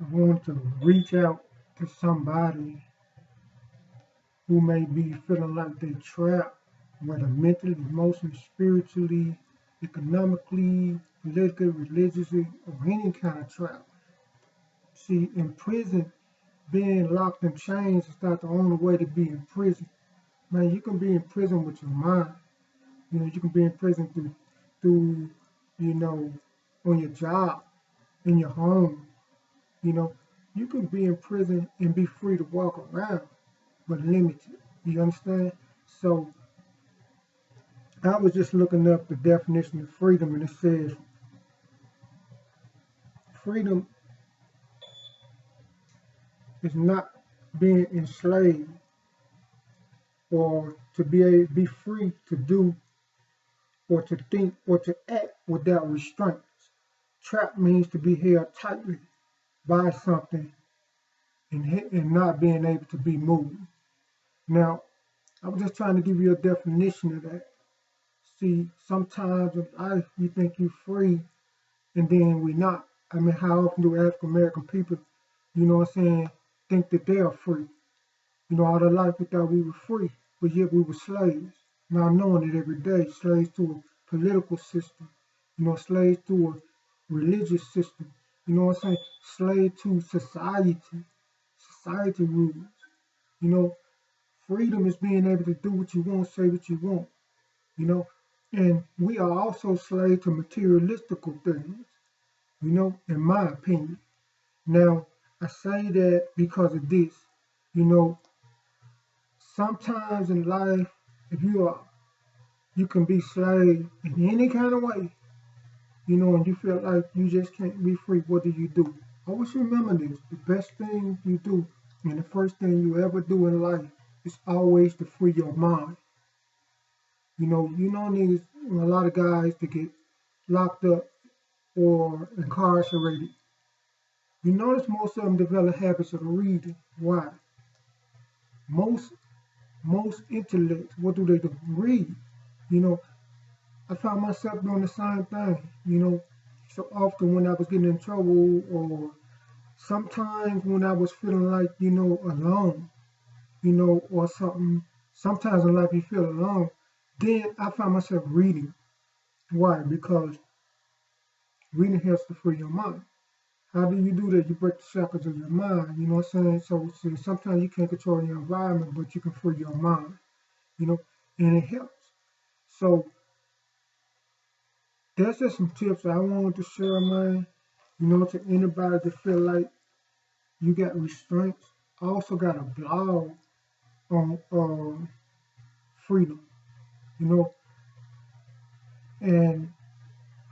I want to reach out to somebody who may be feeling like they trapped, whether mentally, emotionally, spiritually, economically, politically, religiously, or any kind of trap. See, in prison, being locked in chains is not the only way to be in prison. Man, you can be in prison with your mind. You know, you can be in prison through, you know, on your job, in your home. You know, you can be in prison and be free to walk around, but limited. You understand? So I was just looking up the definition of freedom, and it says freedom is not being enslaved or to be free to do or to think or to act without restraints. Trap means to be held tightly by something and not being able to be moved. Now, I was just trying to give you a definition of that. See, sometimes in life you think you're free and then we not. I mean, how often do African American people, you know what I'm saying, think that they are free? You know, all their life we thought we were free, but yet we were slaves. Now knowing it every day, slaves to a political system, you know, slaves to a religious system, you know what I'm saying, slave to society rules. You know, freedom is being able to do what you want, say what you want, you know, and we are also slaves to materialistical things, you know, in my opinion. Now, I say that because of this, you know, sometimes in life, if you can be slave in any kind of way, you know, and you feel like you just can't be free. What do? Always remember this: the best thing you do, and the first thing you ever do in life, is always to free your mind. You know, niggas, a lot of guys that get locked up or incarcerated. You notice most of them develop habits of reading. Why? Most most intellects, what do? Read. You know, I found myself doing the same thing, you know, so often when I was getting in trouble or sometimes when I was feeling like, you know, alone, you know, or something. Sometimes in life you feel alone. Then I found myself reading. Why? Because reading helps to free your mind. How do you do that? You break the shackles of your mind, you know what I'm saying? So see, sometimes you can't control your environment, but you can free your mind, you know, and it helps. So that's just some tips I wanted to share, man. You know, to anybody that feel like you got restraints. I also got a blog on freedom, you know, and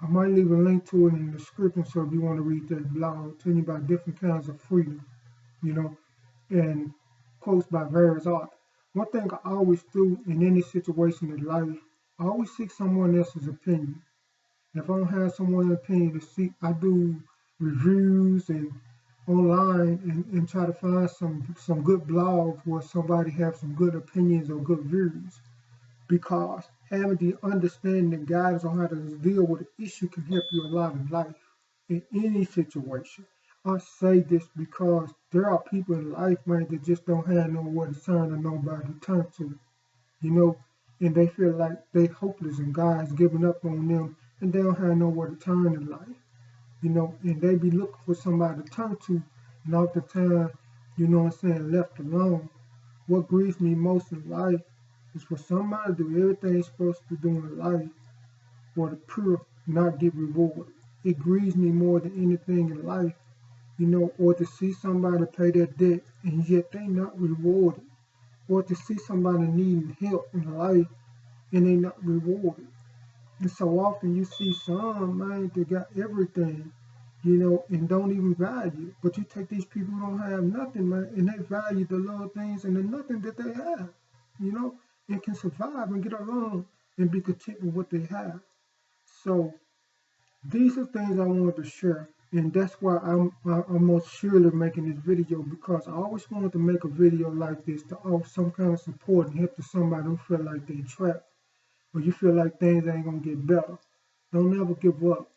I might leave a link to it in the description so if you want to read that blog, telling you about different kinds of freedom, you know, and quotes by various authors. One thing I always do in any situation in life, I always seek someone else's opinion. If I don't have someone's opinion to seek, I do reviews and online and try to find some good blogs where somebody has some good opinions or good views. Because having the understanding and guidance on how to deal with an issue can help you a lot in life, in any situation. I say this because there are people in life, man, that just don't have nowhere to turn or nobody to turn to, you know, and they feel like they hopeless and God's giving up on them and they don't have nowhere to turn in life, you know, and they be looking for somebody to turn to, and all the time, you know what I'm saying, left alone. What grieves me most in life is for somebody to do everything he's supposed to do in life for the pure not get rewarded. It grieves me more than anything in life, you know, or to see somebody pay their debt and yet they not rewarded, or to see somebody needing help in life and they not rewarded. And so often you see some, man, that got everything, you know, and don't even value. But you take these people who don't have nothing, man, and they value the little things and the nothing that they have, you know, and can survive and get along and be content with what they have. So these are things I wanted to share. And that's why I'm most surely making this video because I always wanted to make a video like this to offer some kind of support and help to somebody who feel like they trapped or you feel like things ain't gonna get better. Don't ever give up.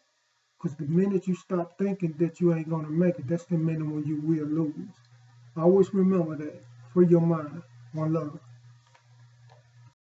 Because the minute you stop thinking that you ain't gonna make it, that's the minute when you will lose. Always remember that. Free your mind. One love.